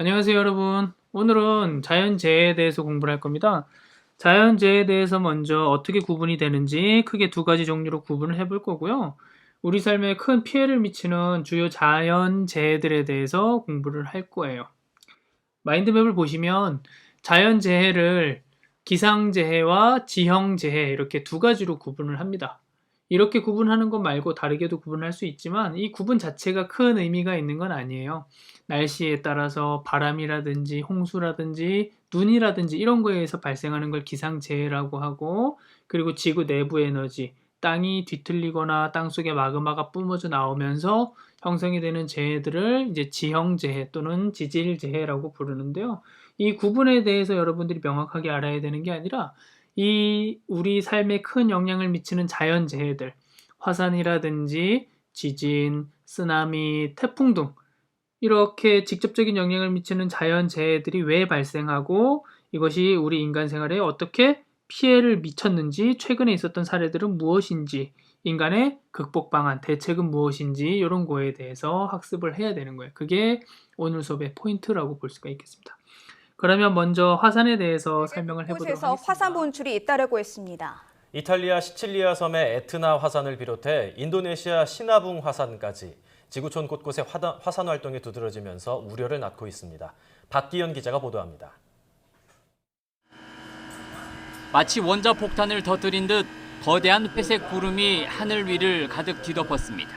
안녕하세요, 여러분. 오늘은 자연재해에 대해서 공부를 할 겁니다. 자연재해에 대해서 먼저 어떻게 구분이 되는지 크게 두 가지 종류로 구분을 해볼 거고요. 우리 삶에 큰 피해를 미치는 주요 자연재해들에 대해서 공부를 할 거예요. 마인드맵을 보시면 자연재해를 기상재해와 지형재해 이렇게 두 가지로 구분을 합니다. 이렇게 구분하는 것 말고 다르게도 구분할 수 있지만 이 구분 자체가 큰 의미가 있는 건 아니에요. 날씨에 따라서 바람이라든지 홍수라든지 눈이라든지 이런 거에 의해서 발생하는 걸 기상재해라고 하고, 그리고 지구 내부 에너지, 땅이 뒤틀리거나 땅속에 마그마가 뿜어져 나오면서 형성이 되는 재해들을 이제 지형재해 또는 지질재해라고 부르는데요. 이 구분에 대해서 여러분들이 명확하게 알아야 되는 게 아니라 이 우리 삶에 큰 영향을 미치는 자연재해들, 화산이라든지 지진, 쓰나미, 태풍 등 이렇게 직접적인 영향을 미치는 자연재해들이 왜 발생하고 이것이 우리 인간 생활에 어떻게 피해를 미쳤는지, 최근에 있었던 사례들은 무엇인지, 인간의 극복 방안, 대책은 무엇인지 이런 거에 대해서 학습을 해야 되는 거예요. 그게 오늘 수업의 포인트라고 볼 수가 있겠습니다. 그러면 먼저 화산에 대해서 설명을 해보도록 곳에서 하겠습니다. 화산 분출이 잇따르고 있습니다. 이탈리아 시칠리아 섬의 에트나 화산을 비롯해 인도네시아 시나붕 화산까지 지구촌 곳곳에 화산 활동이 두드러지면서 우려를 낳고 있습니다. 박기현 기자가 보도합니다. 마치 원자폭탄을 터뜨린 듯 거대한 회색 구름이 하늘 위를 가득 뒤덮었습니다.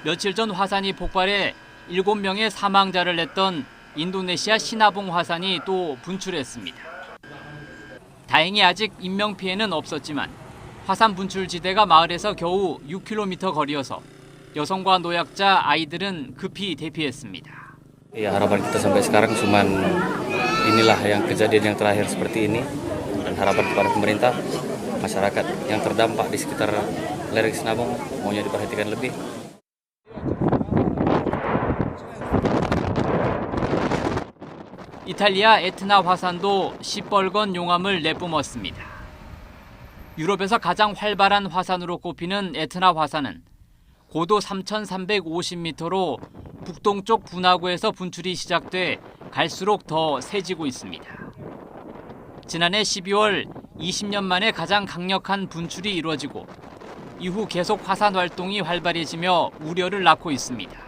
며칠 전 화산이 폭발해 7명의 사망자를 냈던 인도네시아 시나붕 화산이 또 분출했습니다. 다행히 아직 인명피해는 없었지만 화산 분출지대가 마을에서 겨우 6km 거리여서 여성과 노약자, 아이들은 급히 대피했습니다. Ya, harapan kita sampai sekarang cuman inilah yang kejadian yang terakhir seperti ini, dan harapan kepada pemerintah, masyarakat yang terdampak di sekitar lereng Sinabung maunya diperhatikan lebih. 이탈리아 에트나 화산도 시뻘건 용암을 내뿜었습니다. 유럽에서 가장 활발한 화산으로 꼽히는 에트나 화산은 고도 3,350m로 북동쪽 분화구에서 분출이 시작돼 갈수록 더 세지고 있습니다. 지난해 12월 20년 만에 가장 강력한 분출이 이루어지고 이후 계속 화산 활동이 활발해지며 우려를 낳고 있습니다.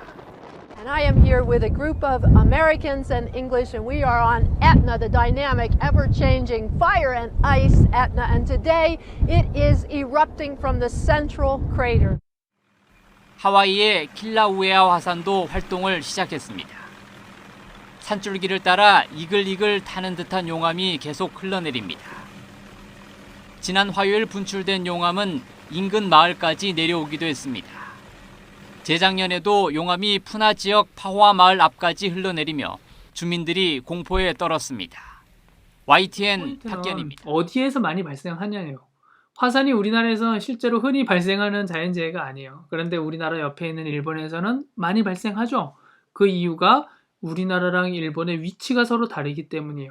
And I am here with a group of Americans and English, and we are on Etna, the dynamic, ever-changing fire and ice Etna, and today it is erupting from the central crater. 하와이의 킬라우에아 화산도 활동을 시작했습니다. 산줄기를 따라 이글이글 타는 듯한 용암이 계속 흘러내립니다. 지난 화요일 분출된 용암은 인근 마을까지 내려오기도 했습니다. 재작년에도 용암이 푸나 지역 파호아 마을 앞까지 흘러내리며 주민들이 공포에 떨었습니다. YTN 박기현입니다. 어디에서 많이 발생하냐예요. 화산이 우리나라에서 실제로 흔히 발생하는 자연재해가 아니에요. 그런데 우리나라 옆에 있는 일본에서는 많이 발생하죠. 그 이유가 우리나라랑 일본의 위치가 서로 다르기 때문이에요.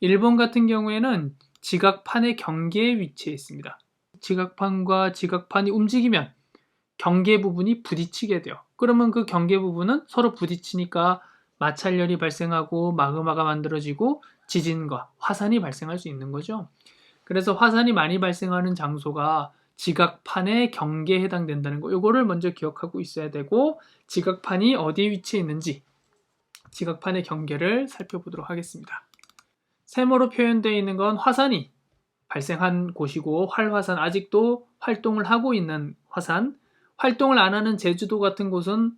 일본 같은 경우에는 지각판의 경계에 위치해 있습니다. 지각판과 지각판이 움직이면 경계 부분이 부딪히게 돼요. 그러면 그 경계 부분은 서로 부딪히니까 마찰열이 발생하고 마그마가 만들어지고 지진과 화산이 발생할 수 있는 거죠. 그래서 화산이 많이 발생하는 장소가 지각판의 경계에 해당된다는 거, 이거를 먼저 기억하고 있어야 되고, 지각판이 어디에 위치해 있는지 지각판의 경계를 살펴보도록 하겠습니다. 세모로 표현되어 있는 건 화산이 발생한 곳이고, 활화산, 아직도 활동을 하고 있는 화산, 활동을 안 하는 제주도 같은 곳은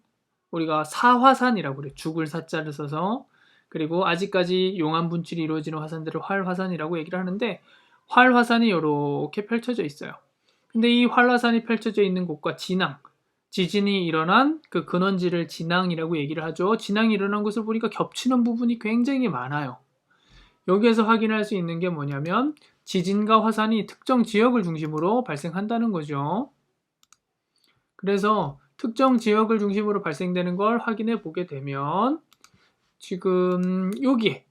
우리가 사화산이라고 그래요. 죽을 사자를 써서. 그리고 아직까지 용암 분출이 이루어지는 화산들을 활화산이라고 얘기를 하는데, 활화산이 이렇게 펼쳐져 있어요. 근데 이 활화산이 펼쳐져 있는 곳과 진앙, 지진이 일어난 그 근원지를 진앙이라고 얘기를 하죠. 진앙이 일어난 곳을 보니까 겹치는 부분이 굉장히 많아요. 여기에서 확인할 수 있는 게 뭐냐면 지진과 화산이 특정 지역을 중심으로 발생한다는 거죠. 그래서 특정 지역을 중심으로 발생되는 걸 확인해 보게 되면 지금 여기에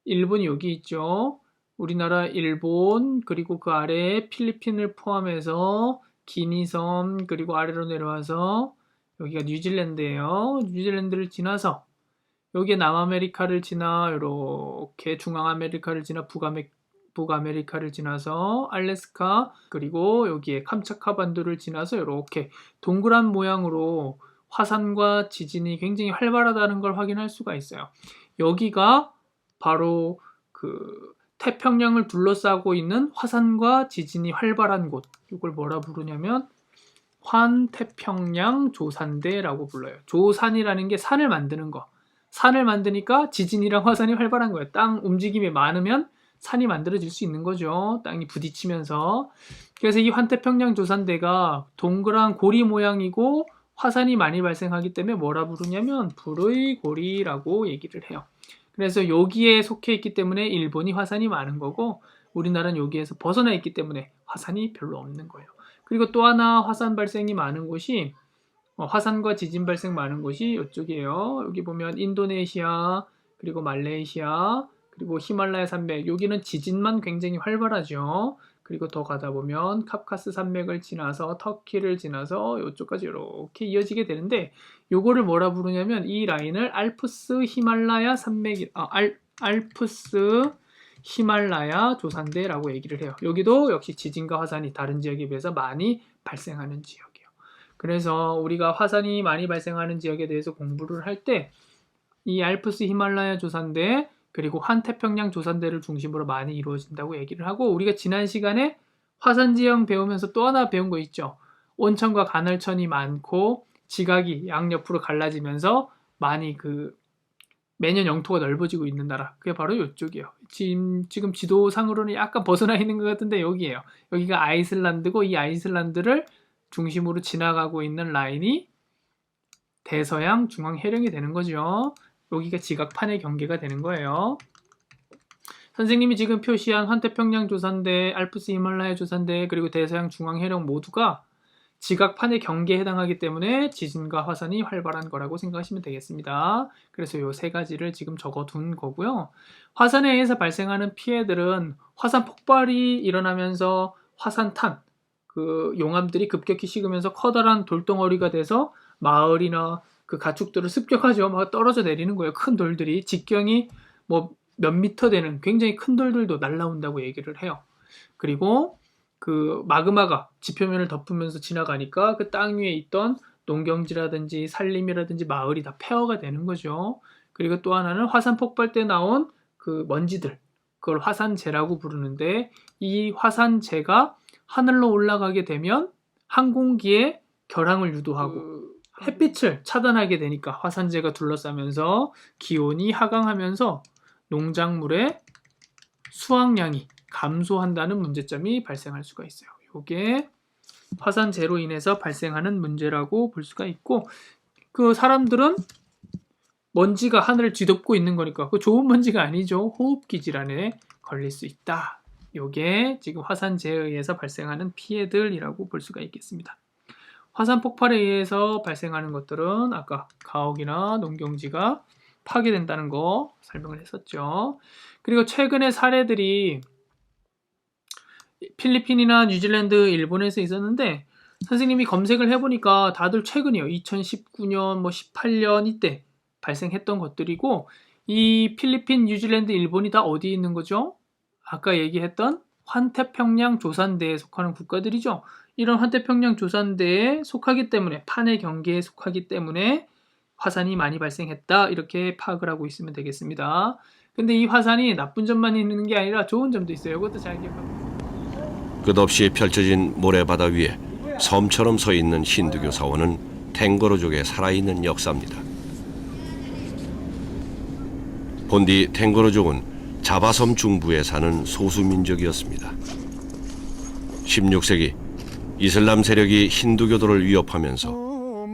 일본이 여기 있죠. 우리나라, 일본, 그리고 그 아래에 필리핀을 포함해서 기니섬, 그리고 아래로 내려와서 여기가 뉴질랜드예요. 뉴질랜드를 지나서 여기에 남아메리카를 지나 이렇게 중앙아메리카를 지나 북아메리카를 지나서 알래스카 그리고 여기에 캄차카 반도를 지나서 이렇게 동그란 모양으로 화산과 지진이 굉장히 활발하다는 걸 확인할 수가 있어요. 여기가 바로 그 태평양을 둘러싸고 있는 화산과 지진이 활발한 곳. 이걸 뭐라 부르냐면 환태평양 조산대라고 불러요. 조산이라는 게 산을 만드는 거. 산을 만드니까 지진이랑 화산이 활발한 거예요. 땅 움직임이 많으면 산이 만들어질 수 있는 거죠. 땅이 부딪히면서. 그래서 이 환태평양 조산대가 동그란 고리 모양이고 화산이 많이 발생하기 때문에 뭐라 부르냐면 불의 고리라고 얘기를 해요. 그래서 여기에 속해 있기 때문에 일본이 화산이 많은 거고 우리나라는 여기에서 벗어나 있기 때문에 화산이 별로 없는 거예요. 그리고 또 하나 화산 발생이 많은 곳이 화산과 지진 발생 많은 곳이 이쪽이에요. 여기 보면 인도네시아 그리고 말레이시아 그리고 히말라야 산맥 여기는 지진만 굉장히 활발하죠. 그리고 더 가다 보면 카프카스 산맥을 지나서 터키를 지나서 이쪽까지 이렇게 이어지게 되는데 요거를 뭐라 부르냐면 이 라인을 알프스 히말라야 산맥 알프스 히말라야 조산대라고 얘기를 해요. 여기도 역시 지진과 화산이 다른 지역에 비해서 많이 발생하는 지역이에요. 그래서 우리가 화산이 많이 발생하는 지역에 대해서 공부를 할 때 이 알프스 히말라야 조산대 그리고 환태평양 조산대를 중심으로 많이 이루어진다고 얘기를 하고 우리가 지난 시간에 화산 지형 배우면서 또 하나 배운 거 있죠. 온천과 간헐천이 많고 지각이 양옆으로 갈라지면서 많이 매년 영토가 넓어지고 있는 나라. 그게 바로 이쪽이에요. 지금 지도상으로는 약간 벗어나 있는 것 같은데 여기예요. 여기가 아이슬란드고 이 아이슬란드를 중심으로 지나가고 있는 라인이 대서양 중앙 해령이 되는 거죠. 여기가 지각판의 경계가 되는 거예요. 선생님이 지금 표시한 환태평양 조산대, 알프스 히말라야 조산대, 그리고 대서양 중앙 해령 모두가 지각판의 경계에 해당하기 때문에 지진과 화산이 활발한 거라고 생각하시면 되겠습니다. 그래서 이 세 가지를 지금 적어둔 거고요. 화산에 의해서 발생하는 피해들은 화산 폭발이 일어나면서 화산탄, 용암들이 급격히 식으면서 커다란 돌덩어리가 돼서 마을이나 가축들을 습격하죠. 막 떨어져 내리는 거예요. 큰 돌들이. 직경이 몇 미터 되는 굉장히 큰 돌들도 날아온다고 얘기를 해요. 그리고 마그마가 지표면을 덮으면서 지나가니까 그 땅 위에 있던 농경지라든지 산림이라든지 마을이 다 폐허가 되는 거죠. 그리고 또 하나는 화산 폭발 때 나온 먼지들, 그걸 화산재라고 부르는데 이 화산재가 하늘로 올라가게 되면 항공기에 결항을 유도하고 햇빛을 차단하게 되니까 화산재가 둘러싸면서 기온이 하강하면서 농작물의 수확량이 감소한다는 문제점이 발생할 수가 있어요. 이게 화산재로 인해서 발생하는 문제라고 볼 수가 있고 사람들은 먼지가 하늘을 뒤덮고 있는 거니까 좋은 먼지가 아니죠. 호흡기 질환에 걸릴 수 있다. 이게 지금 화산재에 의해서 발생하는 피해들이라고 볼 수가 있겠습니다. 화산 폭발에 의해서 발생하는 것들은 아까 가옥이나 농경지가 파괴된다는 거 설명을 했었죠. 그리고 최근의 사례들이 필리핀이나 뉴질랜드, 일본에서 있었는데 선생님이 검색을 해보니까 다들 최근이에요. 2019년, 18년 이때 발생했던 것들이고 이 필리핀, 뉴질랜드, 일본이 다 어디에 있는 거죠? 아까 얘기했던 환태평양 조산대에 속하는 국가들이죠. 이런 환태평양 조산대에 속하기 때문에 판의 경계에 속하기 때문에 화산이 많이 발생했다 이렇게 파악을 하고 있으면 되겠습니다. 근데 이 화산이 나쁜 점만 있는 게 아니라 좋은 점도 있어요. 이것도 잘 기억하고. 끝없이 펼쳐진 모래바다 위에 섬처럼 서 있는 힌두교 사원은 탱고로족의 살아있는 역사입니다. 본디 탱고로족은 자바섬 중부에 사는 소수민족이었습니다. 16세기 이슬람 세력이 힌두교도를 위협하면서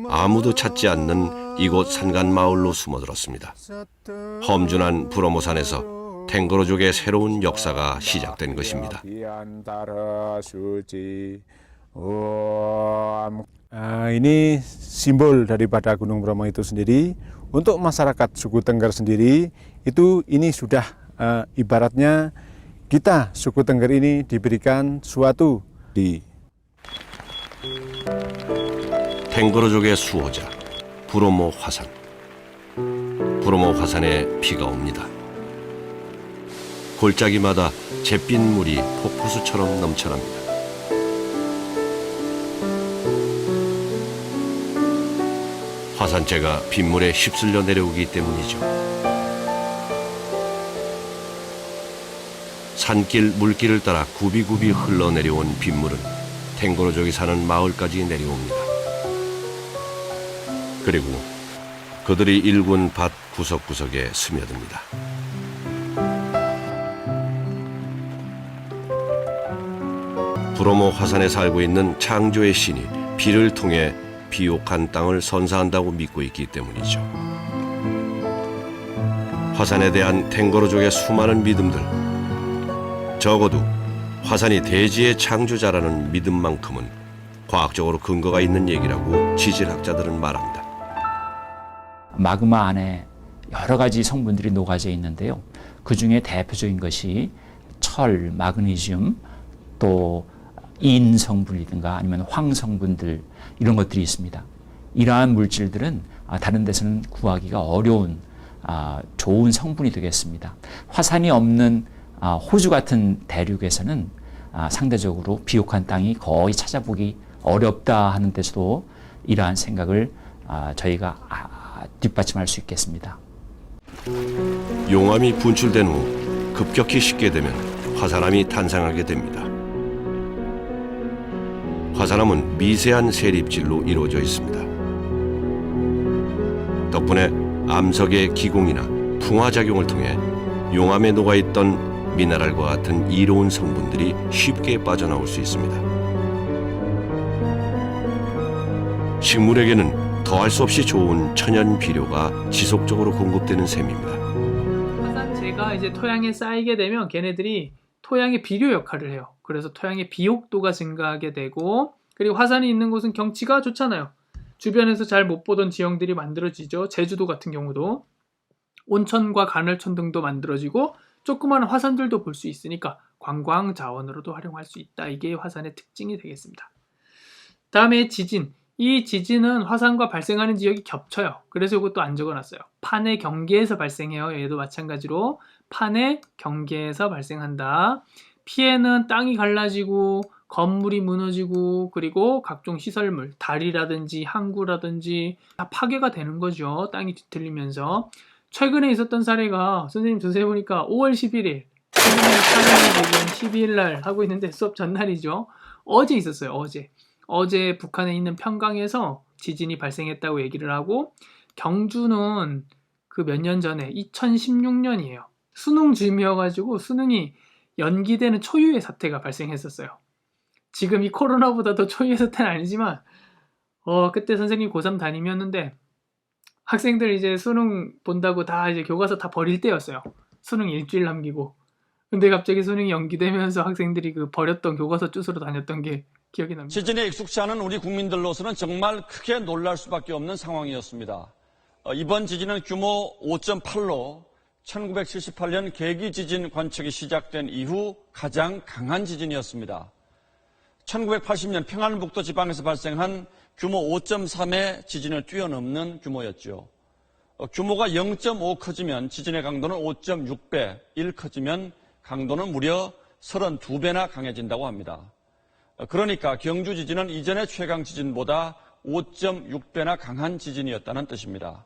아무도 찾지 않는 이곳 산간 마을로 숨어들었습니다. 험준한 브로모산에서 탱고로족의 새로운 역사가 시작된 것입니다. Ini simbol daripada Gunung Bromo itu sendiri. Untuk masyarakat suku Tengger sendiri itu ini sudah ibaratnya kita suku Tengger ini diberikan suatu 탱고로족의 수호자 브로모 화산. 브로모 화산에 비가 옵니다. 골짜기마다 잿빛 물이 폭포수처럼 넘쳐납니다. 화산재가 빗물에 휩쓸려 내려오기 때문이죠. 산길 물길을 따라 굽이굽이 흘러내려온 빗물은 탱고로족이 사는 마을까지 내려옵니다. 그리고 그들이 일군 밭 구석구석에 스며듭니다. 브로모 화산에 살고 있는 창조의 신이 비를 통해 비옥한 땅을 선사한다고 믿고 있기 때문이죠. 화산에 대한 탱고로족의 수많은 믿음들, 적어도 화산이 대지의 창조자라는 믿음만큼은 과학적으로 근거가 있는 얘기라고 지질학자들은 말합니다. 마그마 안에 여러 가지 성분들이 녹아져 있는데요. 그 중에 대표적인 것이 철, 마그네슘, 또 인 성분이든가 아니면 황 성분들 이런 것들이 있습니다. 이러한 물질들은 다른 데서는 구하기가 어려운 좋은 성분이 되겠습니다. 화산이 없는 호주 같은 대륙에서는 상대적으로 비옥한 땅이 거의 찾아보기 어렵다 하는 데서도 이러한 생각을 저희가 뒷받침할 수 있겠습니다. 용암이 분출된 후 급격히 식게 되면 화산암이 탄생하게 됩니다. 화산암은 미세한 세립질로 이루어져 있습니다. 덕분에 암석의 기공이나 풍화작용을 통해 용암에 녹아있던 미네랄과 같은 이로운 성분들이 쉽게 빠져나올 수 있습니다. 식물에게는 더할 수 없이 좋은 천연 비료가 지속적으로 공급되는 셈입니다. 화산재가 이제 토양에 쌓이게 되면 걔네들이 토양의 비료 역할을 해요. 그래서 토양의 비옥도가 증가하게 되고, 그리고 화산이 있는 곳은 경치가 좋잖아요. 주변에서 잘 못 보던 지형들이 만들어지죠. 제주도 같은 경우도 온천과 간헐천 등도 만들어지고 조그마한 화산들도 볼 수 있으니까 관광 자원으로도 활용할 수 있다. 이게 화산의 특징이 되겠습니다. 다음에 지진. 이 지진은 화산과 발생하는 지역이 겹쳐요. 그래서 이것도 안 적어놨어요. 판의 경계에서 발생해요. 얘도 마찬가지로 판의 경계에서 발생한다. 피해는 땅이 갈라지고 건물이 무너지고 그리고 각종 시설물, 다리라든지 항구라든지 다 파괴가 되는 거죠. 땅이 뒤틀리면서. 최근에 있었던 사례가 선생님 조사해 보니까 5월 11일 지금 12일 날 하고 있는데 수업 전날이죠. 어제 있었어요. 어제 북한에 있는 평강에서 지진이 발생했다고 얘기를 하고, 경주는 그 몇 년 전에 2016년이에요. 수능 즈음이어가지고 수능이 연기되는 초유의 사태가 발생했었어요. 지금 이 코로나보다 더 초유의 사태는 아니지만 그때 선생님 고3 담임이었는데 학생들 이제 수능 본다고 다 이제 교과서 다 버릴 때였어요. 수능 일주일 남기고. 근데 갑자기 수능이 연기되면서 학생들이 그 버렸던 교과서 쭈스러 다녔던 게 기억이 납니다. 지진에 익숙치 않은 우리 국민들로서는 정말 크게 놀랄 수밖에 없는 상황이었습니다. 이번 지진은 규모 5.8로 1978년 계기 지진 관측이 시작된 이후 가장 강한 지진이었습니다. 1980년 평안북도 지방에서 발생한 규모 5.3의 지진을 뛰어넘는 규모였죠. 규모가 0.5 커지면 지진의 강도는 5.6배, 1 커지면 강도는 무려 32배나 강해진다고 합니다. 그러니까 경주 지진은 이전의 최강 지진보다 5.6배나 강한 지진이었다는 뜻입니다.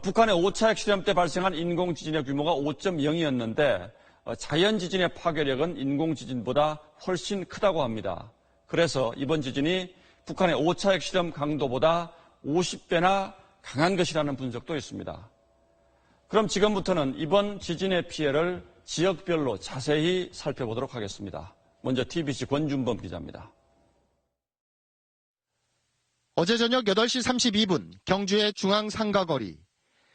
북한의 5차 핵실험 때 발생한 인공지진의 규모가 5.0이었는데 자연지진의 파괴력은 인공지진보다 훨씬 크다고 합니다. 그래서 이번 지진이 북한의 5차 핵실험 강도보다 50배나 강한 것이라는 분석도 있습니다. 그럼 지금부터는 이번 지진의 피해를 지역별로 자세히 살펴보도록 하겠습니다. 먼저 TBC 권준범 기자입니다. 어제 저녁 8시 32분 경주의 중앙상가거리.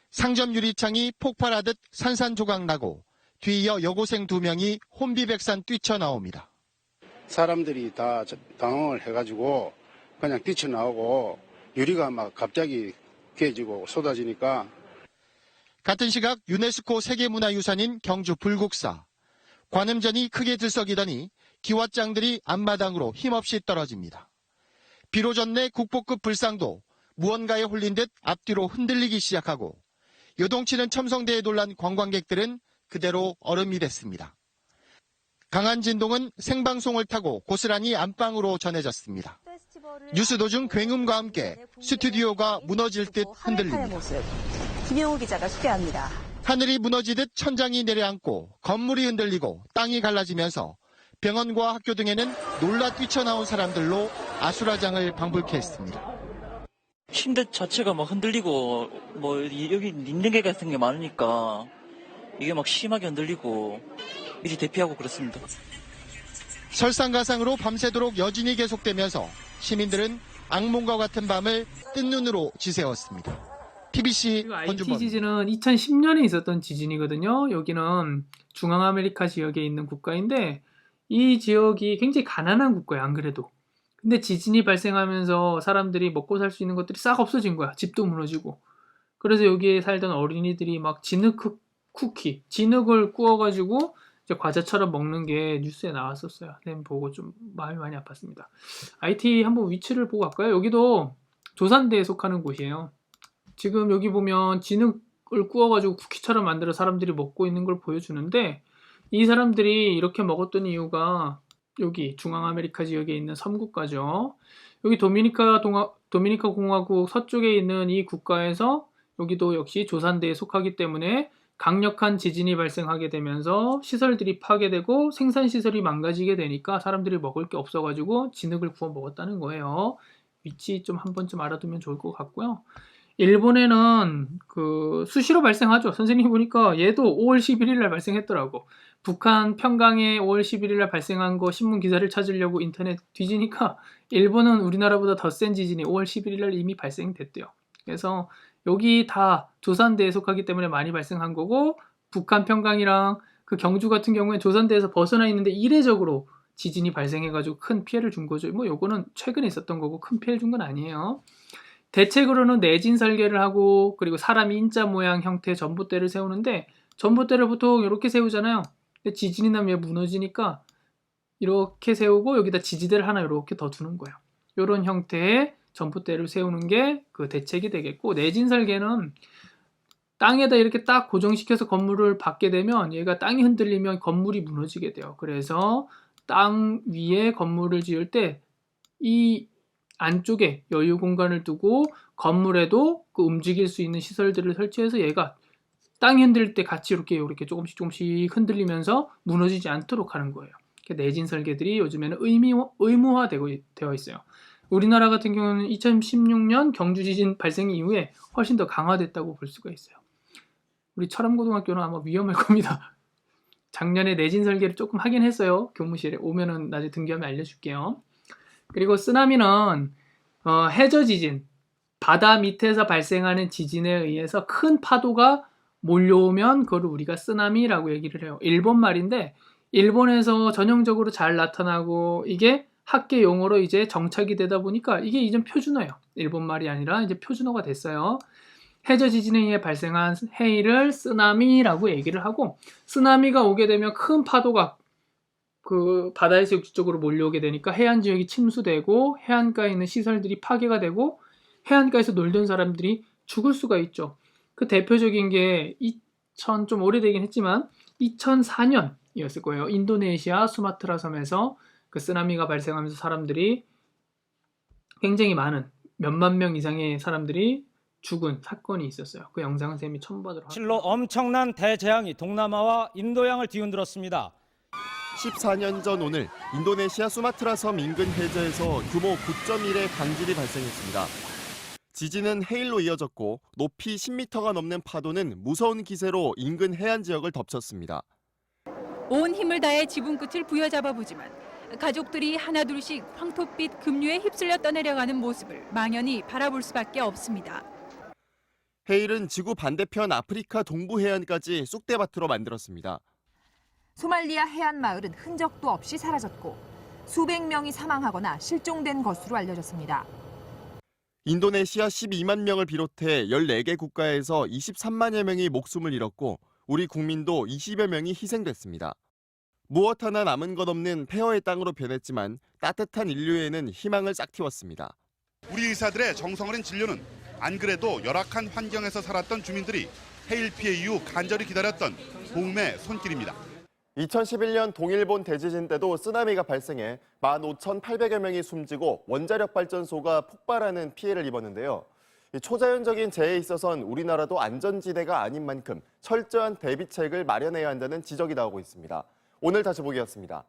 상점 유리창이 폭발하듯 산산조각 나고 뒤이어 여고생 2명이 혼비백산 뛰쳐나옵니다. 사람들이 다 당황을 해가지고 그냥 뛰쳐나오고 유리가 막 갑자기 깨지고 쏟아지니까. 같은 시각 유네스코 세계문화유산인 경주 불국사. 관음전이 크게 들썩이더니 기왓장들이 앞마당으로 힘없이 떨어집니다. 비로 전내 국보급 불상도 무언가에 홀린 듯 앞뒤로 흔들리기 시작하고 요동치는 첨성대에 놀란 관광객들은 그대로 얼음이 됐습니다. 강한 진동은 생방송을 타고 고스란히 안방으로 전해졌습니다. 뉴스 도중 굉음과 함께 스튜디오가 무너질 듯 흔들립니다. 김영우 기자가 소개합니다. 하늘이 무너지듯 천장이 내려앉고 건물이 흔들리고 땅이 갈라지면서 병원과 학교 등에는 놀라 뛰쳐나온 사람들로 아수라장을 방불케 했습니다. 침대 자체가 막 흔들리고 여기 닌겐게 같은 게 많으니까 이게 막 심하게 흔들리고 미리 대피하고 그렇습니다. 설상가상으로 밤새도록 여진이 계속되면서 시민들은 악몽과 같은 밤을 뜬 눈으로 지새웠습니다. TBC IT 지진은 2010년에 있었던 지진이거든요. 여기는 중앙아메리카 지역에 있는 국가인데 이 지역이 굉장히 가난한 국가예요. 안 그래도. 근데 지진이 발생하면서 사람들이 먹고 살 수 있는 것들이 싹 없어진 거야. 집도 무너지고. 그래서 여기에 살던 어린이들이 막 진흙 쿠키, 진흙을 구워가지고 이제 과자처럼 먹는 게 뉴스에 나왔었어요. 그냥 보고 좀 마음이 많이 아팠습니다. IT 한번 위치를 보고 갈까요? 여기도 조산대에 속하는 곳이에요. 지금 여기 보면 진흙을 구워가지고 쿠키처럼 만들어 사람들이 먹고 있는 걸 보여주는데 이 사람들이 이렇게 먹었던 이유가 여기 중앙아메리카 지역에 있는 섬국가죠. 여기 도미니카 공화국 서쪽에 있는 이 국가에서 여기도 역시 조산대에 속하기 때문에 강력한 지진이 발생하게 되면서 시설들이 파괴되고 생산시설이 망가지게 되니까 사람들이 먹을 게 없어가지고 진흙을 구워 먹었다는 거예요. 위치 좀 한 번쯤 알아두면 좋을 것 같고요. 일본에는 수시로 발생하죠. 선생님 보니까 얘도 5월 11일 날 발생했더라고. 북한 평강에 5월 11일 날 발생한 거 신문 기사를 찾으려고 인터넷 뒤지니까 일본은 우리나라보다 더 센 지진이 5월 11일 날 이미 발생됐대요. 그래서 여기 다 조산대에 속하기 때문에 많이 발생한 거고 북한 평강이랑 그 경주 같은 경우에 조산대에서 벗어나 있는데 이례적으로 지진이 발생해가지고 큰 피해를 준 거죠. 뭐 요거는 최근에 있었던 거고 큰 피해를 준 건 아니에요. 대책으로는 내진 설계를 하고 그리고 사람 인자 모양 형태의 전봇대를 세우는데 전봇대를 보통 이렇게 세우잖아요. 근데 지진이 나면 얘 무너지니까 이렇게 세우고 여기다 지지대를 하나 이렇게 더 두는 거예요. 이런 형태의 전봇대를 세우는 게 그 대책이 되겠고 내진 설계는 땅에다 이렇게 딱 고정시켜서 건물을 받게 되면 얘가 땅이 흔들리면 건물이 무너지게 돼요. 그래서 땅 위에 건물을 지을 때 이 안쪽에 여유 공간을 두고 건물에도 그 움직일 수 있는 시설들을 설치해서 얘가 땅이 흔들릴 때 같이 이렇게 조금씩 흔들리면서 무너지지 않도록 하는 거예요. 내진 설계들이 요즘에는 의무화되어 있어요. 우리나라 같은 경우는 2016년 경주 지진 발생 이후에 훨씬 더 강화됐다고 볼 수가 있어요. 우리 철암고등학교는 아마 위험할 겁니다. 작년에 내진 설계를 조금 하긴 했어요. 교무실에 오면은 나중에 등교하면 알려줄게요. 그리고 쓰나미는 해저 지진, 바다 밑에서 발생하는 지진에 의해서 큰 파도가 몰려오면 그걸 우리가 쓰나미라고 얘기를 해요. 일본 말인데 일본에서 전형적으로 잘 나타나고 이게 학계 용어로 이제 정착이 되다 보니까 이게 이제 표준어예요. 일본 말이 아니라 이제 표준어가 됐어요. 해저 지진에 의해 발생한 해일을 쓰나미라고 얘기를 하고 쓰나미가 오게 되면 큰 파도가 그 바다에서 육지쪽으로 몰려오게 되니까 해안 지역이 침수되고 해안가에 있는 시설들이 파괴가 되고 해안가에서 놀던 사람들이 죽을 수가 있죠. 그 대표적인 게 좀 오래되긴 했지만 2004년이었을 거예요. 인도네시아 수마트라 섬에서 그 쓰나미가 발생하면서 사람들이 굉장히 많은 몇만 명 이상의 사람들이 죽은 사건이 있었어요. 그 영상은 쌤이 첨부하도록 하겠습니다. 실로 엄청난 대재앙이 동남아와 인도양을 뒤흔들었습니다. 14년 전 오늘 인도네시아 수마트라 섬 인근 해저에서 규모 9.1의 강진이 발생했습니다. 지진은 해일로 이어졌고 높이 10m가 넘는 파도는 무서운 기세로 인근 해안 지역을 덮쳤습니다. 온 힘을 다해 지붕 끝을 부여잡아 보지만 가족들이 하나둘씩 황토빛 급류에 휩쓸려 떠내려가는 모습을 망연히 바라볼 수밖에 없습니다. 해일은 지구 반대편 아프리카 동부 해안까지 쑥대밭으로 만들었습니다. 소말리아 해안 마을은 흔적도 없이 사라졌고 수백 명이 사망하거나 실종된 것으로 알려졌습니다. 인도네시아 12만 명을 비롯해 14개 국가에서 23만여 명이 목숨을 잃었고 우리 국민도 20여 명이 희생됐습니다. 무엇 하나 남은 것 없는 폐허의 땅으로 변했지만 따뜻한 인류에는 희망을 싹 틔웠습니다. 우리 의사들의 정성 어린 진료는 안 그래도 열악한 환경에서 살았던 주민들이 해일 피해 이후 간절히 기다렸던 도움의 손길입니다. 2011년 동일본 대지진 때도 쓰나미가 발생해 15,800여 명이 숨지고 원자력 발전소가 폭발하는 피해를 입었는데요. 초자연적인 재해에 있어선 우리나라도 안전지대가 아닌 만큼 철저한 대비책을 마련해야 한다는 지적이 나오고 있습니다. 오늘 다시 보기였습니다.